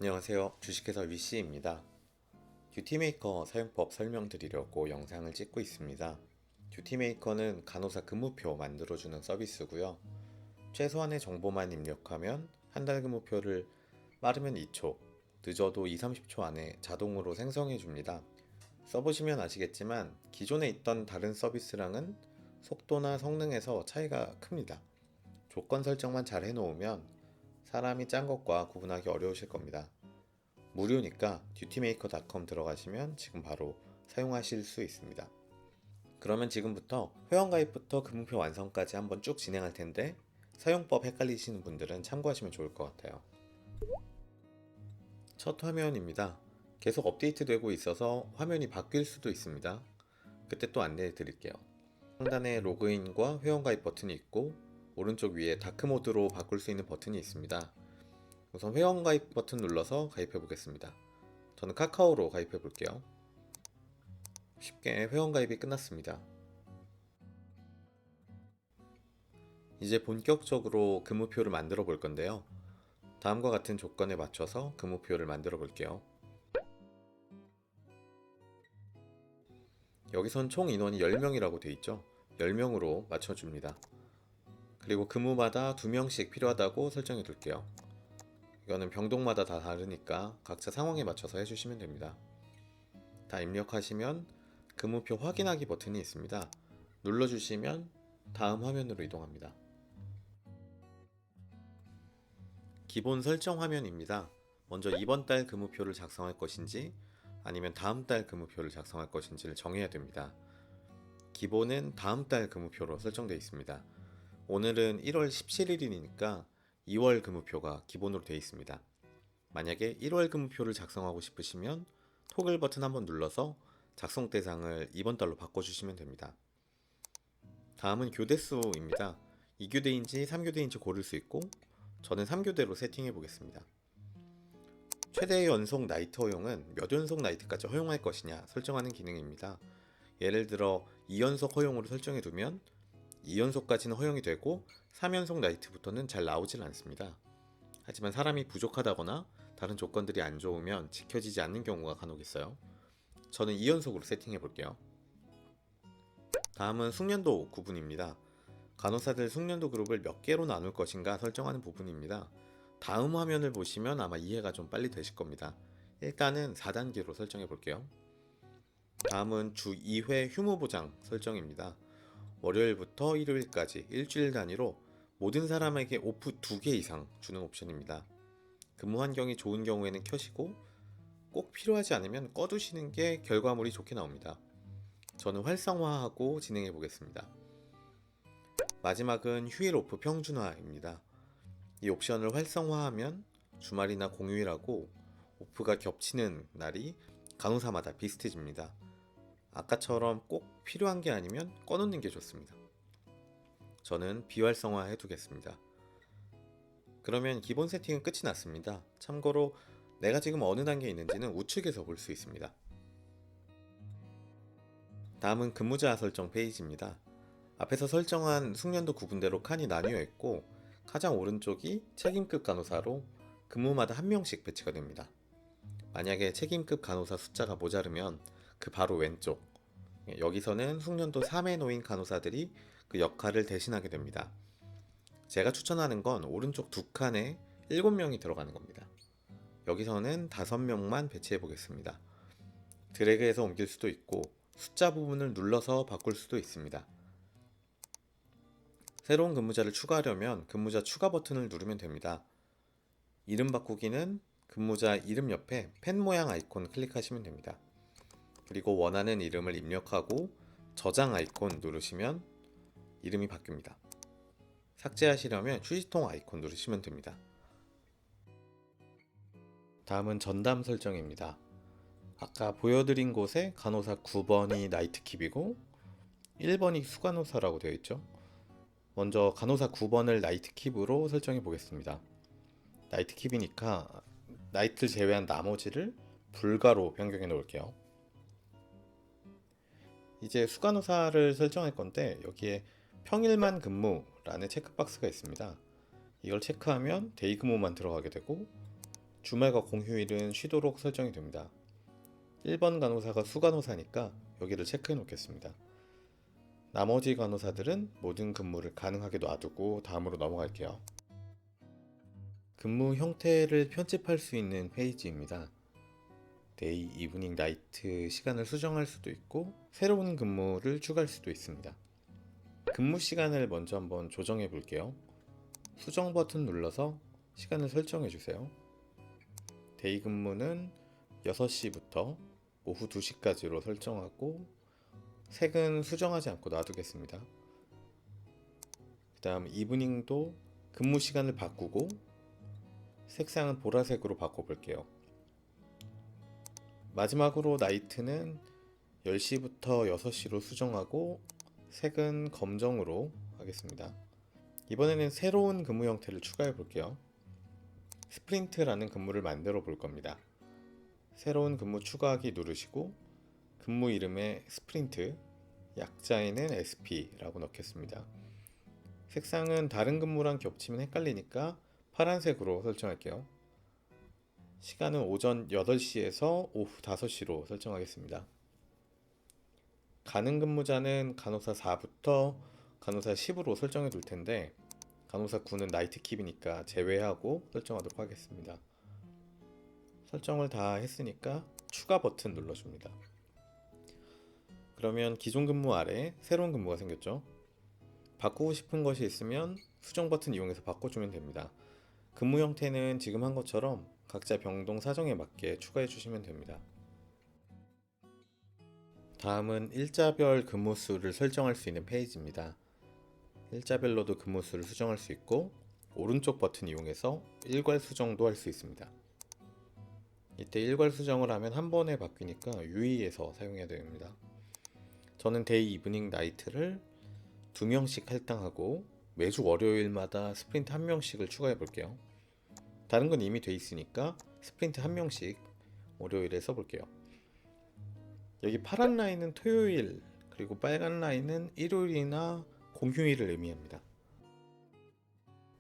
안녕하세요. 주식회사 위씨입니다. 듀티메이커 사용법 설명드리려고 영상을 찍고 있습니다. 듀티메이커는 간호사 근무표 만들어주는 서비스고요. 최소한의 정보만 입력하면 한 달 근무표를 빠르면 2초, 늦어도 2, 30초 안에 자동으로 생성해 줍니다. 써보시면 아시겠지만 기존에 있던 다른 서비스랑은 속도나 성능에서 차이가 큽니다. 조건 설정만 잘 해놓으면 사람이 짠 것과 구분하기 어려우실 겁니다. 무료니까 듀티메이커.com 들어가시면 지금 바로 사용하실 수 있습니다. 그러면 지금부터 회원가입부터 근무표 완성까지 한번 쭉 진행할 텐데 사용법 헷갈리시는 분들은 참고하시면 좋을 것 같아요. 첫 화면입니다. 계속 업데이트되고 있어서 화면이 바뀔 수도 있습니다. 그때 또 안내해 드릴게요. 상단에 로그인과 회원가입 버튼이 있고 오른쪽 위에 다크모드로 바꿀 수 있는 버튼이 있습니다. 우선 회원가입 버튼 눌러서 가입해 보겠습니다. 저는 카카오로 가입해 볼게요. 쉽게 회원가입이 끝났습니다. 이제 본격적으로 근무표를 만들어 볼 건데요. 다음과 같은 조건에 맞춰서 근무표를 만들어 볼게요. 여기선 총 인원이 10명이라고 되어 있죠. 10명으로 맞춰줍니다. 그리고 근무마다 2명씩 필요하다고 설정해 둘게요. 이거는 병동마다 다 다르니까 각자 상황에 맞춰서 해주시면 됩니다. 다 입력하시면 근무표 확인하기 버튼이 있습니다. 눌러주시면 다음 화면으로 이동합니다. 기본 설정 화면입니다. 먼저 이번 달 근무표를 작성할 것인지 아니면 다음 달 근무표를 작성할 것인지를 정해야 됩니다. 기본은 다음 달 근무표로 설정되어 있습니다. 오늘은 1월 17일이니까 2월 근무표가 기본으로 되어 있습니다. 만약에 1월 근무표를 작성하고 싶으시면 토글 버튼 한번 눌러서 작성 대상을 이번 달로 바꿔주시면 됩니다. 다음은 교대수입니다. 2교대인지 3교대인지 고를 수 있고 저는 3교대로 세팅해 보겠습니다. 최대 연속 나이트 허용은 몇 연속 나이트까지 허용할 것이냐 설정하는 기능입니다. 예를 들어 2연속 허용으로 설정해 두면 2연속까지는 허용이 되고 3연속 나이트부터는 잘 나오질 않습니다. 하지만 사람이 부족하다거나 다른 조건들이 안 좋으면 지켜지지 않는 경우가 간혹 있어요. 저는 2연속으로 세팅해 볼게요. 다음은 숙련도 구분입니다. 간호사들 숙련도 그룹을 몇 개로 나눌 것인가 설정하는 부분입니다. 다음 화면을 보시면 아마 이해가 좀 빨리 되실 겁니다. 일단은 4단계로 설정해 볼게요. 다음은 주 2회 휴무 보장 설정입니다. 월요일부터 일요일까지 일주일 단위로 모든 사람에게 오프 2개 이상 주는 옵션입니다. 근무 환경이 좋은 경우에는 켜시고 꼭 필요하지 않으면 꺼두시는 게 결과물이 좋게 나옵니다. 저는 활성화하고 진행해 보겠습니다. 마지막은 휴일 오프 평준화입니다. 이 옵션을 활성화하면 주말이나 공휴일하고 오프가 겹치는 날이 간호사마다 비슷해집니다. 아까처럼 꼭 필요한 게 아니면 꺼놓는 게 좋습니다. 저는 비활성화 해두겠습니다. 그러면 기본 세팅은 끝이 났습니다. 참고로 내가 지금 어느 단계에 있는지는 우측에서 볼 수 있습니다. 다음은 근무자 설정 페이지입니다. 앞에서 설정한 숙련도 구분대로 칸이 나뉘어 있고 가장 오른쪽이 책임급 간호사로 근무마다 한 명씩 배치가 됩니다. 만약에 책임급 간호사 숫자가 모자르면 그 바로 왼쪽 여기서는 숙련도 3에 놓인 간호사들이 그 역할을 대신하게 됩니다. 제가 추천하는 건 오른쪽 두 칸에 7명이 들어가는 겁니다. 여기서는 5명만 배치해 보겠습니다. 드래그해서 옮길 수도 있고 숫자 부분을 눌러서 바꿀 수도 있습니다. 새로운 근무자를 추가하려면 근무자 추가 버튼을 누르면 됩니다. 이름 바꾸기는 근무자 이름 옆에 펜 모양 아이콘 클릭하시면 됩니다. 그리고 원하는 이름을 입력하고 저장 아이콘 누르시면 이름이 바뀝니다. 삭제하시려면 휴지통 아이콘 누르시면 됩니다. 다음은 전담 설정입니다. 아까 보여드린 곳에 간호사 9번이 나이트킵이고 1번이 수간호사라고 되어 있죠. 먼저 간호사 9번을 나이트킵으로 설정해 보겠습니다. 나이트킵이니까 나이트를 제외한 나머지를 불가로 변경해 놓을게요. 이제 수간호사를 설정할 건데 여기에 평일만 근무라는 체크박스가 있습니다. 이걸 체크하면 데이 근무만 들어가게 되고 주말과 공휴일은 쉬도록 설정이 됩니다. 1번 간호사가 수간호사니까 여기를 체크해 놓겠습니다. 나머지 간호사들은 모든 근무를 가능하게 놔두고 다음으로 넘어갈게요. 근무 형태를 편집할 수 있는 페이지입니다. 데이, 이브닝, 나이트 시간을 수정할 수도 있고 새로운 근무를 추가할 수도 있습니다. 근무 시간을 먼저 한번 조정해 볼게요. 수정 버튼 눌러서 시간을 설정해 주세요. 데이 근무는 6시부터 오후 2시까지로 설정하고 색은 수정하지 않고 놔두겠습니다. 그 다음 이브닝도 근무 시간을 바꾸고 색상은 보라색으로 바꿔볼게요. 마지막으로 나이트는 10시부터 6시로 수정하고 색은 검정으로 하겠습니다. 이번에는 새로운 근무 형태를 추가해 볼게요. 스프린트라는 근무를 만들어 볼 겁니다. 새로운 근무 추가하기 누르시고 근무 이름에 스프린트, 약자에는 SP라고 넣겠습니다. 색상은 다른 근무랑 겹치면 헷갈리니까 파란색으로 설정할게요. 시간은 오전 8시에서 오후 5시로 설정하겠습니다. 가능 근무자는 간호사 4부터 간호사 10으로 설정해 둘 텐데 간호사 9는 나이트 킵이니까 제외하고 설정하도록 하겠습니다. 설정을 다 했으니까 추가 버튼 눌러줍니다. 그러면 기존 근무 아래 새로운 근무가 생겼죠. 바꾸고 싶은 것이 있으면 수정 버튼 이용해서 바꿔주면 됩니다. 근무 형태는 지금 한 것처럼 각자 병동 사정에 맞게 추가해 주시면 됩니다. 다음은 일자별 근무 수를 설정할 수 있는 페이지입니다. 일자별로도 근무 수를 수정할 수 있고 오른쪽 버튼 이용해서 일괄 수정도 할 수 있습니다. 이때 일괄 수정을 하면 한 번에 바뀌니까 유의해서 사용해야 됩니다. 저는 데이, 이브닝, 나이트를 2명씩 할당하고 매주 월요일마다 스프린트 1명씩을 추가해 볼게요. 다른 건 이미 돼 있으니까 스프린트 1명씩 월요일에 써볼게요. 여기 파란 라인은 토요일, 그리고 빨간 라인은 일요일이나 공휴일을 의미합니다.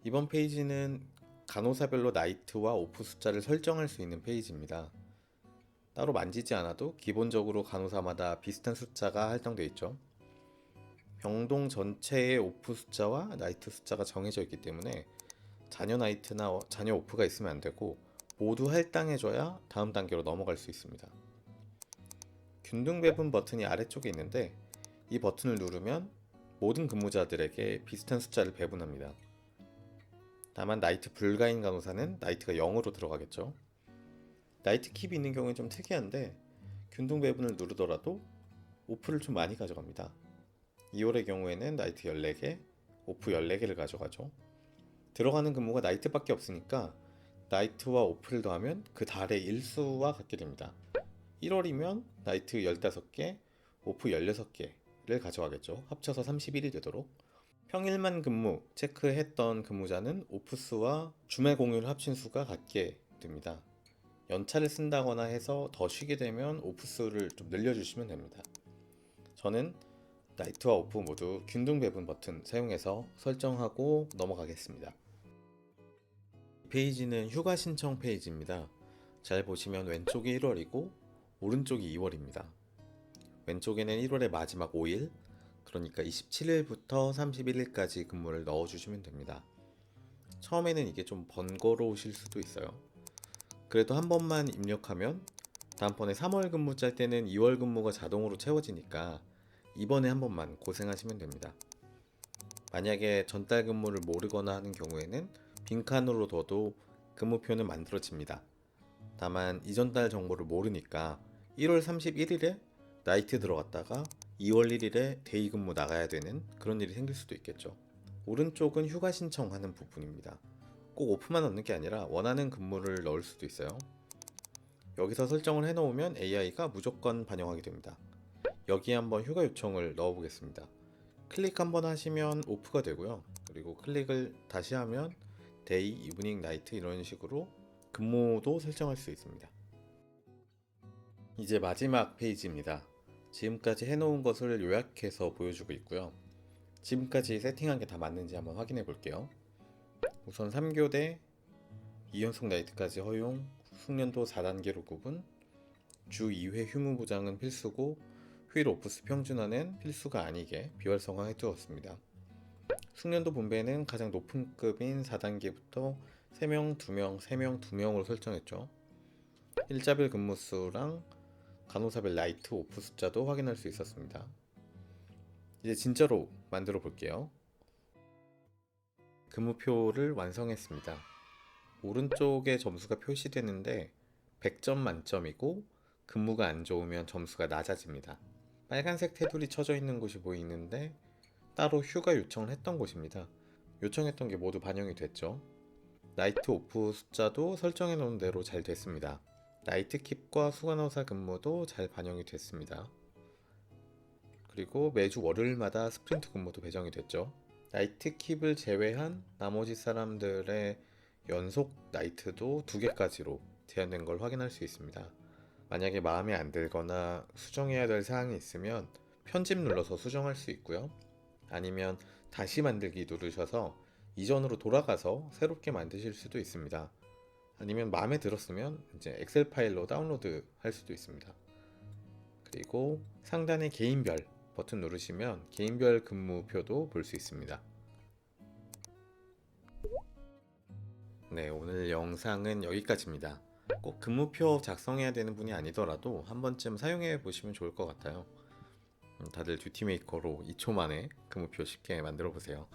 이번 페이지는 간호사별로 나이트와 오프 숫자를 설정할 수 있는 페이지입니다. 따로 만지지 않아도 기본적으로 간호사마다 비슷한 숫자가 할당되어 있죠. 병동 전체의 오프 숫자와 나이트 숫자가 정해져 있기 때문에 자녀 나이트나 자녀 오프가 있으면 안 되고 모두 할당해줘야 다음 단계로 넘어갈 수 있습니다. 균등 배분 버튼이 아래쪽에 있는데 이 버튼을 누르면 모든 근무자들에게 비슷한 숫자를 배분합니다. 다만 나이트 불가인 간호사는 나이트가 0으로 들어가겠죠. 나이트 킵이 있는 경우는 좀 특이한데 균등 배분을 누르더라도 오프를 좀 많이 가져갑니다. 2월의 경우에는 나이트 14개, 오프 14개를 가져가죠. 들어가는 근무가 나이트밖에 없으니까 나이트와 오프를 더하면 그 달의 일수와 같게 됩니다. 1월이면 나이트 15개, 오프 16개를 가져가겠죠. 합쳐서 31이 되도록. 평일만 근무 체크했던 근무자는 오프 수와 주말 공휴일 합친 수가 같게 됩니다. 연차를 쓴다거나 해서 더 쉬게 되면 오프 수를 좀 늘려주시면 됩니다. 저는 나이트와 오프 모두 균등 배분 버튼 사용해서 설정하고 넘어가겠습니다. 이 페이지는 휴가 신청 페이지입니다. 잘 보시면 왼쪽이 1월이고 오른쪽이 2월입니다. 왼쪽에는 1월의 마지막 5일, 그러니까 27일부터 31일까지 근무를 넣어주시면 됩니다. 처음에는 이게 좀 번거로우실 수도 있어요. 그래도 한 번만 입력하면 다음번에 3월 근무 짤 때는 2월 근무가 자동으로 채워지니까 이번에 한 번만 고생하시면 됩니다. 만약에 전달 근무를 모르거나 하는 경우에는 빈칸으로 둬도 근무표는 만들어집니다. 다만 이전 달 정보를 모르니까 1월 31일에 나이트 들어갔다가 2월 1일에 데이 근무 나가야 되는 그런 일이 생길 수도 있겠죠. 오른쪽은 휴가 신청하는 부분입니다. 꼭 오프만 넣는 게 아니라 원하는 근무를 넣을 수도 있어요. 여기서 설정을 해놓으면 AI가 무조건 반영하게 됩니다. 여기에 한번 휴가 요청을 넣어 보겠습니다. 클릭 한번 하시면 오프가 되고요. 그리고 클릭을 다시 하면 데이, 이브닝, 나이트 이런 식으로 근무도 설정할 수 있습니다. 이제 마지막 페이지입니다. 지금까지 해놓은 것을 요약해서 보여주고 있고요. 지금까지 세팅한 게 다 맞는지 한번 확인해 볼게요. 우선 3교대 2연속 나이트까지 허용, 숙련도 4단계로 구분, 주 2회 휴무 보장은 필수고 휴일 오프스 평준화는 필수가 아니게 비활성화해 두었습니다. 숙련도 분배는 가장 높은 급인 4단계부터 3명, 2명, 3명, 2명으로 설정했죠. 일자별 근무수랑 간호사별 나이트 오프 숫자도 확인할 수 있었습니다. 이제 진짜로 만들어 볼게요. 근무표를 완성했습니다. 오른쪽에 점수가 표시되는데 100점 만점이고 근무가 안 좋으면 점수가 낮아집니다. 빨간색 테두리 쳐져 있는 곳이 보이는데 따로 휴가 요청을 했던 곳입니다. 요청했던 게 모두 반영이 됐죠. 나이트 오프 숫자도 설정해 놓은 대로 잘 됐습니다. 나이트 킵과 수간호사 근무도 잘 반영이 됐습니다. 그리고 매주 월요일마다 스프린트 근무도 배정이 됐죠. 나이트 킵을 제외한 나머지 사람들의 연속 나이트도 2개까지로 제한된 걸 확인할 수 있습니다. 만약에 마음에 안 들거나 수정해야 될 사항이 있으면 편집 눌러서 수정할 수 있고요. 아니면 다시 만들기 누르셔서 이전으로 돌아가서 새롭게 만드실 수도 있습니다. 아니면 마음에 들었으면 이제 엑셀 파일로 다운로드 할 수도 있습니다. 그리고 상단에 개인별 버튼 누르시면 개인별 근무표도 볼 수 있습니다. 네, 오늘 영상은 여기까지입니다. 꼭 근무표 작성해야 되는 분이 아니더라도 한 번쯤 사용해 보시면 좋을 것 같아요. 다들 듀티메이커로 2초 만에 근무표 쉽게 만들어 보세요.